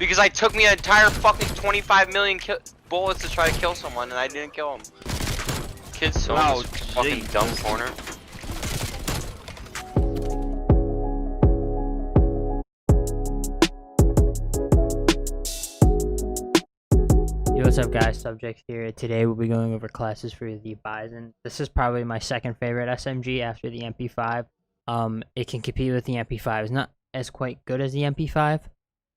Because I took me an entire fucking 25 million bullets to try to kill someone, and I didn't kill him. Kid's so in this fucking dumb corner. Yo, what's up guys, Subjex here. Today we'll be going over classes for the Bizon. This is probably my second favorite SMG after the MP5. It can compete with the MP5. It's not as quite good as the MP5,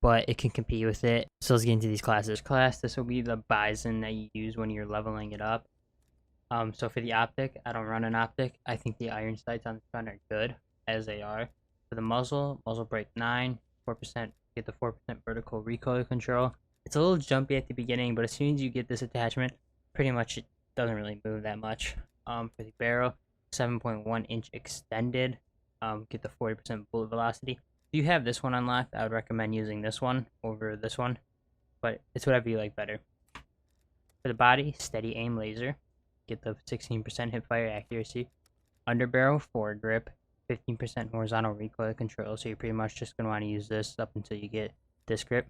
but it can compete with it. So let's get into these classes. This will be the Bizon that you use when you're leveling it up. So for the optic, I don't run an optic. I think the iron sights on the front are good, as they are. For the muzzle break 9, 4%, get the 4% vertical recoil control. It's a little jumpy at the beginning, but as soon as you get this attachment, pretty much it doesn't really move that much. For the barrel, 7.1 inch extended, get the 40% bullet velocity. If you have this one unlocked, I would recommend using this one over this one, but it's whatever you like better. For the body, steady aim laser, get the 16% hipfire accuracy. Underbarrel, forward grip, 15% horizontal recoil control, so you're pretty much just going to want to use this up until you get this grip.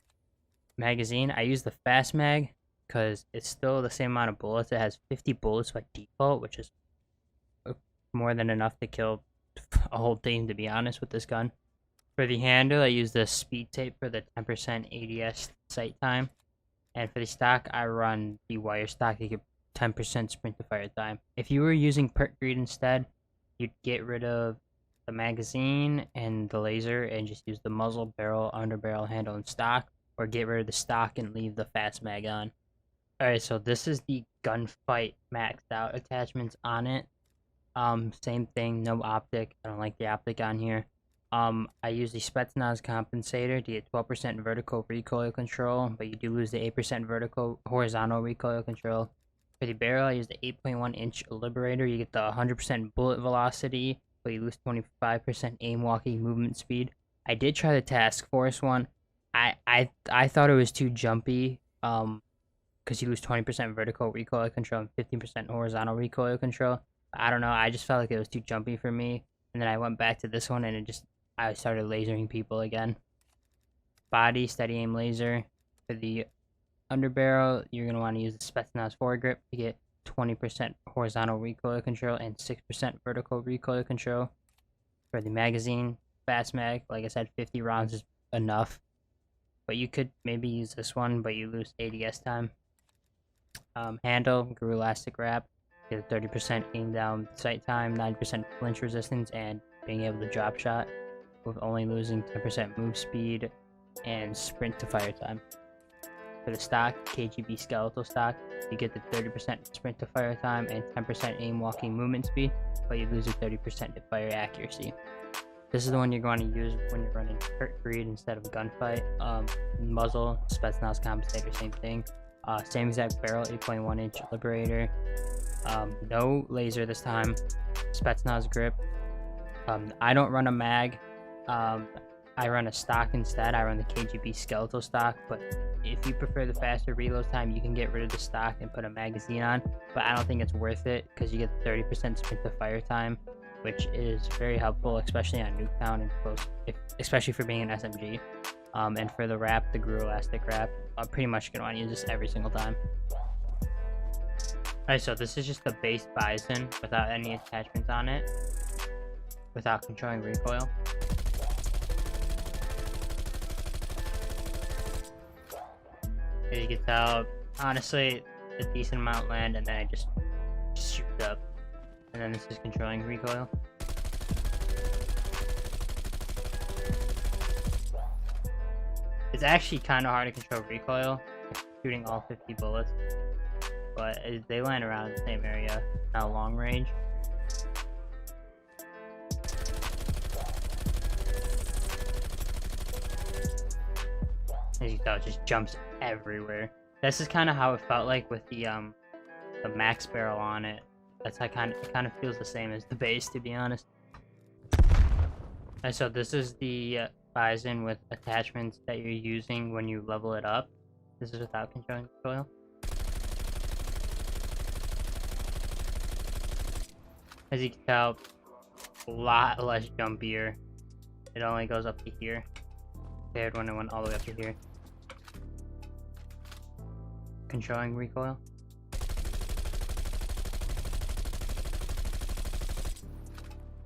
Magazine, I use the fast mag because it's still the same amount of bullets. It has 50 bullets by default, which is more than enough to kill a whole team, to be honest, with this gun. For the handle, I use the speed tape for the 10% ADS sight time. And for the stock, I run the wire stock to get 10% sprint to fire time. If you were using perk greed instead, you'd get rid of the magazine and the laser and just use the muzzle, barrel, underbarrel, handle, and stock. Or get rid of the stock and leave the fast mag on. Alright, so this is the gunfight maxed out attachments on it. Same thing, no optic. I don't like the optic on here. I use the Spetsnaz compensator to get 12% vertical recoil control, but you do lose the 8% vertical horizontal recoil control. For the barrel, I use the 8.1 inch liberator. You get the 100% bullet velocity, but you lose 25% aim walking movement speed. I did try the task force one. I thought it was too jumpy, because you lose 20% vertical recoil control and 15% horizontal recoil control. I don't know, I just felt like it was too jumpy for me, and then I went back to this one and I started lasering people again. Body, steady aim laser. For the underbarrel, you're going to want to use the Spetsnaz forward grip to get 20% horizontal recoil control and 6% vertical recoil control. For the magazine, fast mag, like I said, 50 rounds is enough. But you could maybe use this one, but you lose ADS time. Handle, grew elastic wrap, get a 30% aim down sight time, 9% flinch resistance, and being able to drop shot with only losing 10% move speed and sprint to fire time. For the stock, KGB skeletal stock, you get the 30% sprint to fire time and 10% aim walking movement speed, but you lose a 30% hip fire accuracy. This is the one you're going to use when you're running perk greed instead of gunfight. Muzzle, Spetsnaz compensator, same thing. Same exact barrel, 8.1 inch liberator. No laser this time. Spetsnaz grip. I don't run a mag. I run a stock instead. I run the KGB skeletal stock, but if you prefer the faster reload time, you can get rid of the stock and put a magazine on, but I don't think it's worth it because you get 30% sprint to fire time, which is very helpful, especially on Nuketown and close, especially for being an SMG. And for the wrap, the grew elastic wrap, I'm pretty much going to want to use this every single time. Alright, so this is just the base Bizon without any attachments on it, without controlling recoil. As you can tell, honestly, a decent amount land, and then I just shoot up. And then this is controlling recoil. It's actually kind of hard to control recoil, shooting all 50 bullets, but they land around the same area, not long range. As you can tell, it just jumps everywhere. This is kind of how it felt like with the max barrel on it. That's how it kind of feels the same as the base, to be honest. And so this is the Bizon with attachments that you're using when you level it up. This is without controlling recoil. As you can tell, a lot less jumpier. It only goes up to here compared when it went all the way up to here. controlling recoil.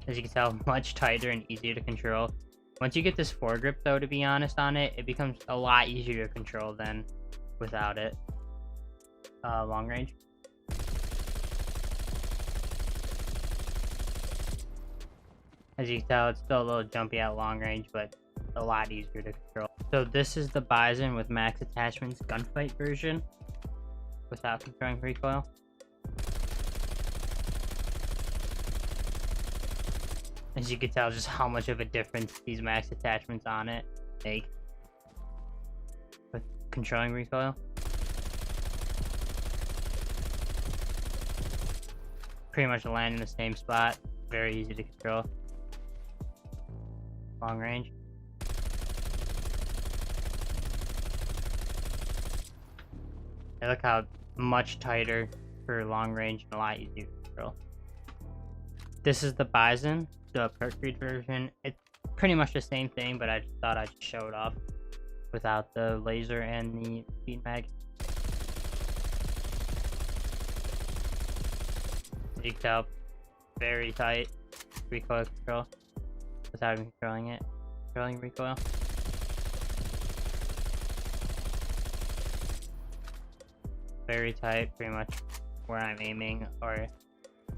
As you can tell, much tighter and easier to control. Once you get this foregrip though, to be honest on it, it becomes a lot easier to control than without it. Long range. As you can tell, it's still a little jumpy at long range, but a lot easier to control. So this is the Bizon with max attachments gunfight version without controlling recoil. As you can tell, just how much of a difference these max attachments on it make with controlling recoil. Pretty much land in the same spot, very easy to control. Long range. And look how much tighter for long range and a lot easier to control. This is the Bizon, the perk read version. It's pretty much the same thing, but I just thought I'd show it off without the laser and the speed mag. As you can tell, very tight recoil control without even controlling it. Controlling recoil. Very tight, pretty much where I'm aiming or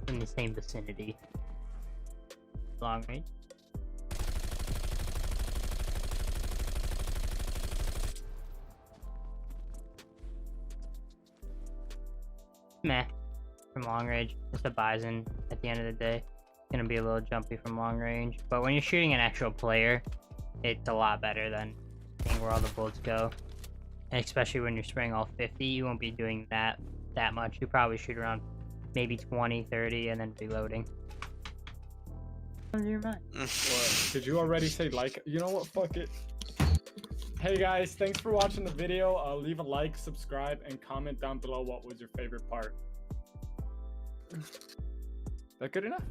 in the same vicinity. Long range. Meh. From long range, it's a Bizon at the end of the day. It's gonna be a little jumpy from long range, but when you're shooting an actual player, it's a lot better than seeing where all the bullets go. And especially when you're spraying all 50, you won't be doing that much. You probably shoot around maybe 20, 30, and then reloading. What's your mind? What? Did you already say like? You know what? Fuck it. Hey guys, thanks for watching the video. Leave a like, subscribe, and comment down below what was your favorite part. Is that good enough?